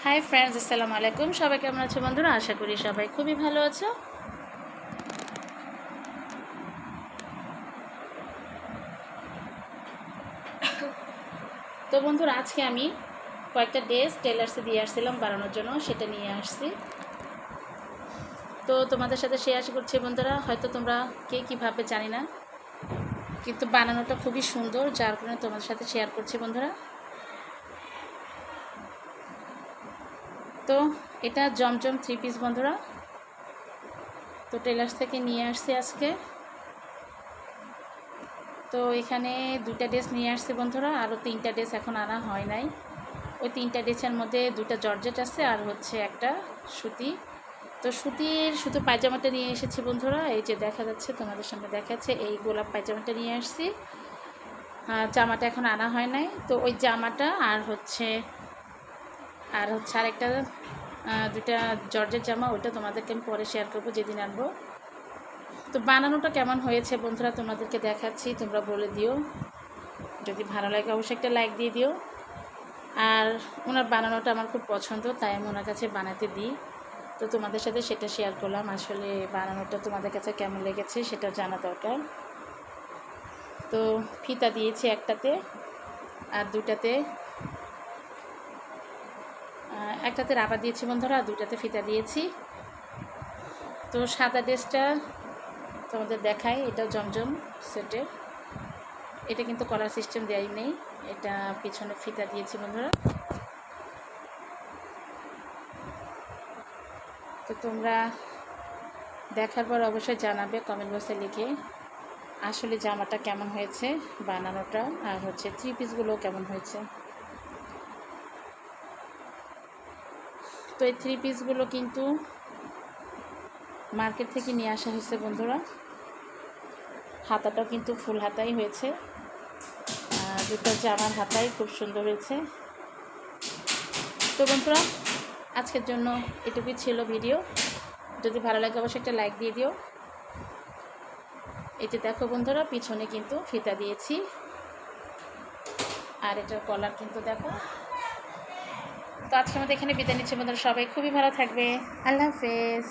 Hi friends, আসসালামু আলাইকুম। সবাই কেমন আছো বন্ধুরা? আশা করি সবাই খুবই ভালো আছো। তো বন্ধুরা, আজকে আমি কয়েকটা ড্রেস টেলার্সে দিয়ে আসছিলাম বানানোর জন্য, সেটা নিয়ে আসছি। তো তোমাদের সাথে শেয়ার করছি বন্ধুরা। হয়তো তোমরা কে কীভাবে জানি না, কিন্তু বানানোটা খুবই সুন্দর, যার কারণে তোমাদের সাথে শেয়ার করছি বন্ধুরা। তো এটা জমজম 3 পিস বন্ধুরা। তো টেলার্স থেকে নিয়ে আসছি আজকে। তো এখানে 2টা ড্রেস নিয়ে আসছে বন্ধুরা, আরও 3টা ড্রেস এখন আনা হয় নাই। ওই 3টা ড্রেসের মধ্যে 2টা জর্জেট আছে আর হচ্ছে একটা সুতি। তো সুতো পায়জামাটা নিয়ে এসেছি বন্ধুরা। এই যে দেখা যাচ্ছে, তোমাদের সামনে দেখাচ্ছে, এই গোলাপ পায়জামাটা নিয়ে আসছি। জামাটা এখন আনা হয় নাই। তো ওই জামাটা আর হচ্ছে আরেকটা 2টা জর্জেট জামা, ওইটা তোমাদেরকে আমি পরে শেয়ার করবো যেদিন আনবো। তো বানানোটা কেমন হয়েছে বন্ধুরা তোমাদেরকে দেখাচ্ছি, তোমরা বলে দিও। যদি ভালো লাগে অবশ্যই একটা লাইক দিয়ে দিও। আর ওনার বানানোটা আমার খুব পছন্দ, তাই আমি ওনার কাছে বানাতে দিই। তো তোমাদের সাথে সেটা শেয়ার করলাম। আসলে বানানোটা তোমাদের কাছে কেমন লেগেছে সেটা জানা দরকার। তো ফিতা দিয়েছি একটাতে, আর একটাতে রাবার দিয়েছি বন্ধুরা, আর 2টাতে ফিতা দিয়েছি। তো সাদা ড্রেসটা তোমাদের দেখাই, এটা জমজম সেটের। এটা কিন্তু কলার সিস্টেম দেওয়াই নেই, এটা পিছনে ফিতা দিয়েছি বন্ধুরা। তো তোমরা দেখার পর অবশ্যই জানাবে কমেন্ট বক্সে লিখে আসলে জামাটা কেমন হয়েছে, বানানোটা, আর হচ্ছে 3 পিসগুলো কেমন হয়েছে। তো এই 3 পিসগুলো কিন্তু মার্কেট থেকে নিয়ে আসা হয়েছে বন্ধুরা। হাতাটাও কিন্তু ফুল হাতাই হয়েছে, দুটো জামার হাতাই খুব সুন্দর হয়েছে। তো বন্ধুরা, আজকের জন্য এটুকুই ছিল ভিডিও। যদি ভালো লাগে অবশ্যই একটা লাইক দিয়ে দিও। এই যে দেখো বন্ধুরা, পিছনে কিন্তু ফিতা দিয়েছি, আর এটার কলার কিন্তু দেখো। তো আজকের মধ্যে এখানে বিদায় নিচ্ছি বন্ধুরা। সবাই খুবই ভালো থাকবে। আল্লাহ হাফেজ।